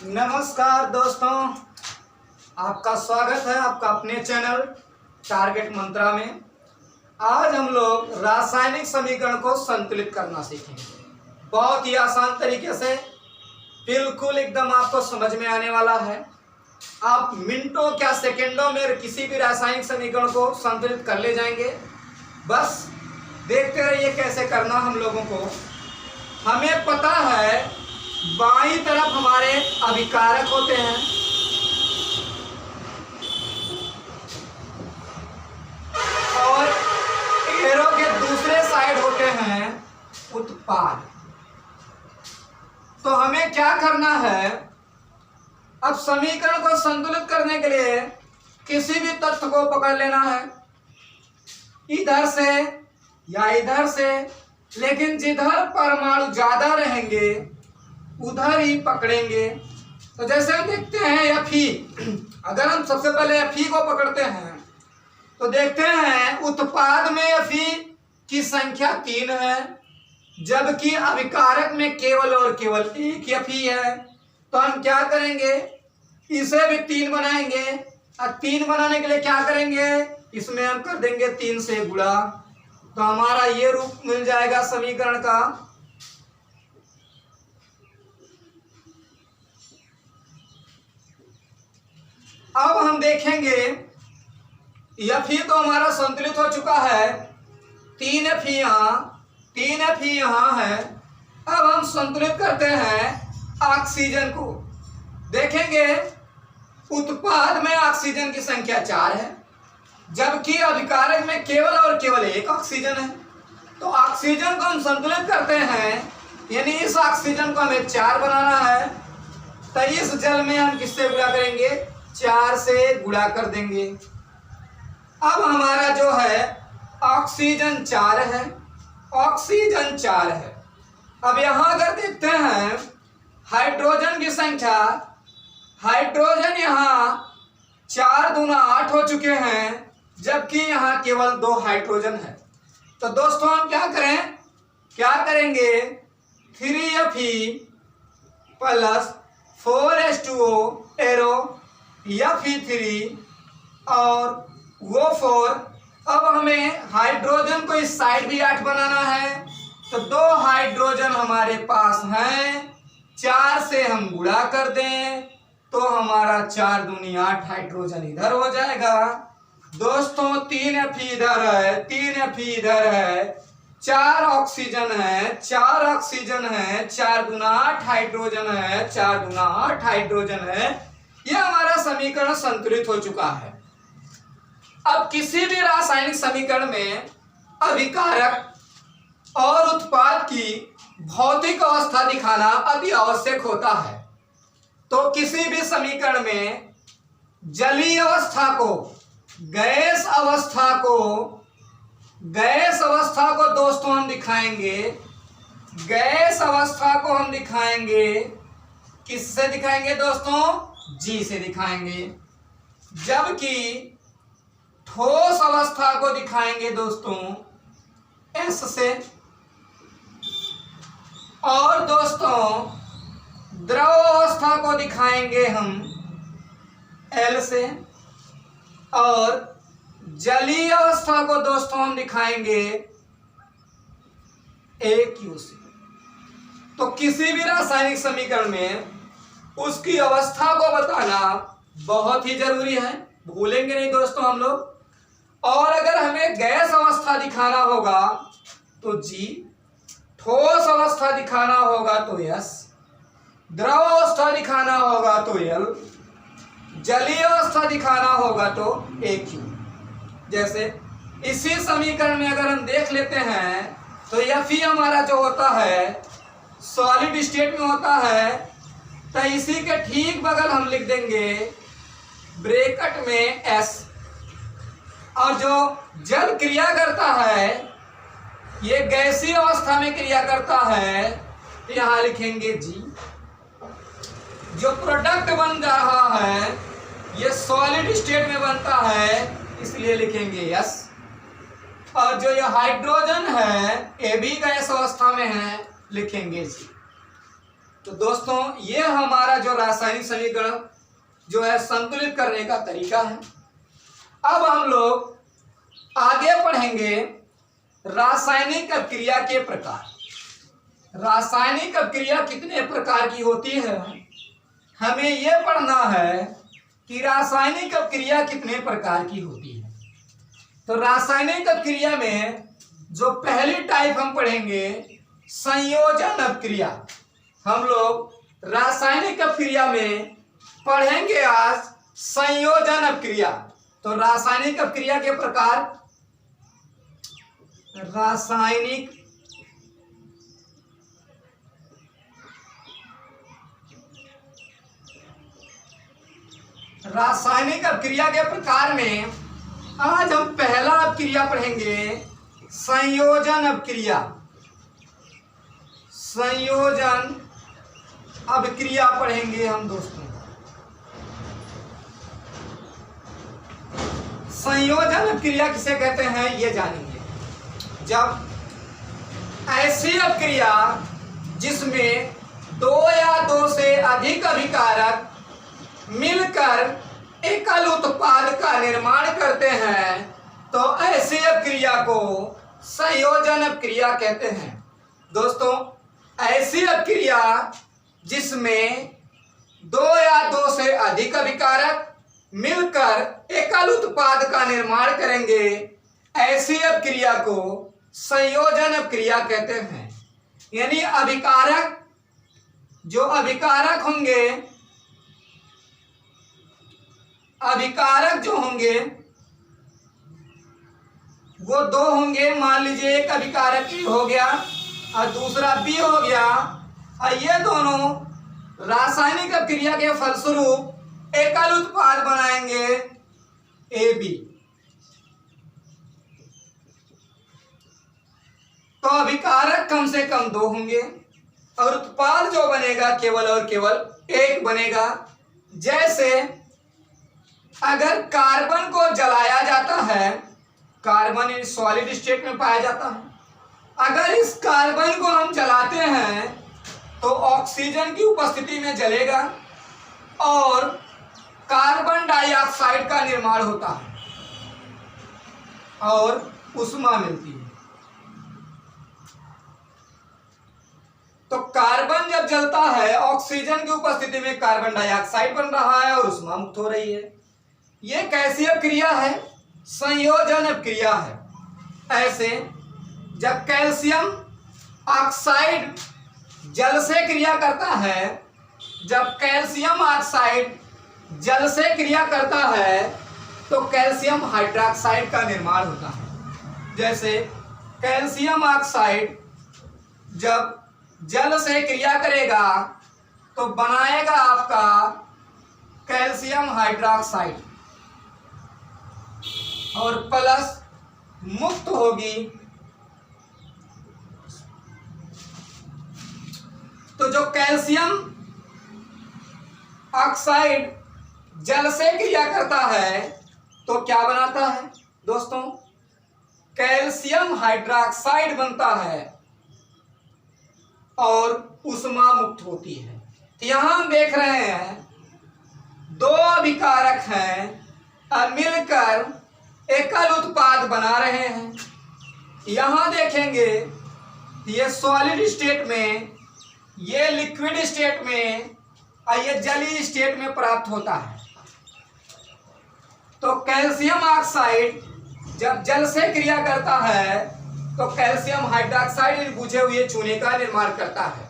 नमस्कार दोस्तों, आपका स्वागत है आपका अपने चैनल टारगेट मंत्रा में। आज हम लोग रासायनिक समीकरण को संतुलित करना सीखेंगे। बहुत ही आसान तरीके से, बिल्कुल एकदम आपको समझ में आने वाला है। आप मिनटों क्या सेकंडों में किसी भी रासायनिक समीकरण को संतुलित कर ले जाएंगे। बस देखते रहिए कैसे करना हम लोगों को। हमें पता है बाईं तरफ हमारे अभिकारक होते हैं और एरो के दूसरे साइड होते हैं उत्पाद। तो हमें क्या करना है, अब समीकरण को संतुलित करने के लिए किसी भी तत्व को पकड़ लेना है, इधर से या इधर से, लेकिन जिधर परमाणु ज्यादा रहेंगे उधर ही पकड़ेंगे। तो जैसे हम देखते हैं Fe, अगर हम सबसे पहले Fe को पकड़ते हैं तो देखते हैं उत्पाद में Fe की संख्या 3 है, जबकि अभिकारक में केवल और केवल एक Fe है। तो हम क्या करेंगे, इसे भी 3 बनाएंगे और 3 बनाने के लिए क्या करेंगे, इसमें हम कर देंगे 3 से गुणा। तो हमारा ये रूप मिल जाएगा समीकरण का। अब हम देखेंगे Fe तो हमारा संतुलित हो चुका है, 3 Fe यहाँ है। अब हम संतुलित करते हैं ऑक्सीजन को। देखेंगे उत्पाद में ऑक्सीजन की संख्या 4 है, जबकि अभिकारक में केवल और केवल एक ऑक्सीजन है। तो ऑक्सीजन को हम संतुलित करते हैं, यानी इस ऑक्सीजन को हमें 4 बनाना है। तो इस जल में हम किससे गुणा करेंगे, 4 से गुणा कर देंगे। अब हमारा जो है ऑक्सीजन 4 है, ऑक्सीजन 4 है। अब यहां अगर देखते हैं हाइड्रोजन की संख्या, हाइड्रोजन यहाँ 4 दूना 8 हो चुके हैं, जबकि यहाँ केवल 2 हाइड्रोजन है। तो दोस्तों हम क्या करेंगे 3Fe plus 4H2O arrow Fe3 और वो 4। अब हमें हाइड्रोजन को इस साइड भी 8 बनाना है, तो 2 हाइड्रोजन हमारे पास हैं, 4 से हम गुणा कर दें तो हमारा 4 दूनी 8 हाइड्रोजन इधर हो जाएगा। दोस्तों 3 Fe इधर है, 3 Fe इधर है, 4 ऑक्सीजन है, 4 ऑक्सीजन है, 4 दूना 8 हाइड्रोजन है, 4 दूना 8 हाइड्रोजन है। यह हमारा समीकरण संतुलित हो चुका है। अब किसी भी रासायनिक समीकरण में अभिकारक और उत्पाद की भौतिक अवस्था दिखाना अति आवश्यक होता है। तो किसी भी समीकरण में जलीय अवस्था को, गैस अवस्था को दोस्तों हम दिखाएंगे, गैस अवस्था को हम दिखाएंगे, किससे दिखाएंगे दोस्तों, G से दिखाएंगे। जबकि ठोस अवस्था को दिखाएंगे दोस्तों S से, और दोस्तों द्रव अवस्था को दिखाएंगे हम L से, और जलीय अवस्था को दोस्तों हम दिखाएंगे AQ से। तो किसी भी रासायनिक समीकरण में उसकी अवस्था को बताना बहुत ही जरूरी है, भूलेंगे नहीं दोस्तों हम लोग। और अगर हमें गैस अवस्था दिखाना होगा तो G, ठोस अवस्था दिखाना होगा तो S, द्रव अवस्था दिखाना होगा तो L, जलीय अवस्था दिखाना होगा तो AQ। जैसे इसी समीकरण में अगर हम देख लेते हैं तो Fe हमारा जो होता है सॉलिड स्टेट में होता है, तो इसी के ठीक बगल हम लिख देंगे ब्रैकेट में S। और जो जल क्रिया करता है, ये गैसीय अवस्था में क्रिया करता है, तो यहां लिखेंगे G। जो प्रोडक्ट बन रहा है ये सॉलिड स्टेट में बनता है, इसलिए लिखेंगे S। और जो ये हाइड्रोजन है ये भी गैस अवस्था में है, लिखेंगे G। तो दोस्तों ये हमारा जो रासायनिक समीकरण जो है संतुलित करने का तरीका है। अब हम लोग आगे पढ़ेंगे रासायनिक अभिक्रिया के प्रकार। रासायनिक अभिक्रिया कितने प्रकार की होती है, हमें यह पढ़ना है कि रासायनिक अभिक्रिया कितने प्रकार की होती है। तो रासायनिक अभिक्रिया में जो पहली टाइप हम पढ़ेंगे संयोजन अभिक्रिया। हम लोग रासायनिक अभिक्रिया में पढ़ेंगे आज संयोजन अभिक्रिया। तो रासायनिक अभिक्रिया के प्रकार, रासायनिक अभिक्रिया के प्रकार में आज हम पहला अभिक्रिया पढ़ेंगे संयोजन अभिक्रिया। संयोजन अभिक्रिया पढ़ेंगे हम दोस्तों। संयोजन अभिक्रिया किसे कहते हैं ये जानेंगे। जब ऐसी अभिक्रिया जिसमें दो या दो से अधिक अभिकारक मिलकर एकल उत्पाद का निर्माण करते हैं तो ऐसी अभिक्रिया को संयोजन अभिक्रिया कहते हैं। दोस्तों ऐसी अभिक्रिया जिसमें दो या दो से अधिक अभिकारक मिलकर एकल उत्पाद का निर्माण करेंगे, ऐसी अभिक्रिया को संयोजन अभिक्रिया कहते हैं। यानी अभिकारक जो अभिकारक होंगे, अभिकारक जो होंगे वो दो होंगे। मान लीजिए एक अभिकारक ए हो गया और दूसरा बी हो गया, और ये दोनों रासायनिक अभिक्रिया के फलस्वरूप एकल उत्पाद बनाएंगे ए बी। तो अभिकारक कम से कम दो होंगे और उत्पाद जो बनेगा केवल और केवल एक बनेगा। जैसे अगर कार्बन को जलाया जाता है, कार्बन इन सॉलिड स्टेट में पाया जाता है, अगर इस कार्बन को हम जलाते हैं तो ऑक्सीजन की उपस्थिति में जलेगा और कार्बन डाइऑक्साइड का निर्माण होता है और ऊष्मा मिलती है। तो कार्बन जब जलता है ऑक्सीजन की उपस्थिति में कार्बन डाइऑक्साइड बन रहा है और ऊष्मा मुक्त हो रही है। ये कैसी अभिक्रिया है? संयोजन अभिक्रिया है। ऐसे जब कैल्शियम ऑक्साइड जल से क्रिया करता है, जब कैल्शियम ऑक्साइड जल से क्रिया करता है तो कैल्शियम हाइड्रोक्साइड का निर्माण होता है। जैसे कैल्शियम ऑक्साइड जब जल से क्रिया करेगा तो बनाएगा आपका कैल्शियम हाइड्रोक्साइड और प्लस मुक्त होगी। तो जो कैल्शियम ऑक्साइड जल से क्रिया करता है तो क्या बनाता है दोस्तों? कैल्शियम हाइड्रोक्साइड बनता है और ऊष्मा मुक्त होती है। यहां हम देख रहे हैं दो अभिकारक हैं और मिलकर एकल उत्पाद बना रहे हैं। यहां देखेंगे ये सॉलिड स्टेट में, ये लिक्विड स्टेट में और ये जलीय स्टेट में प्राप्त होता है। तो कैल्शियम ऑक्साइड जब जल से क्रिया करता है तो कैल्शियम हाइड्रोक्साइड बुझे हुए चूने का निर्माण करता है।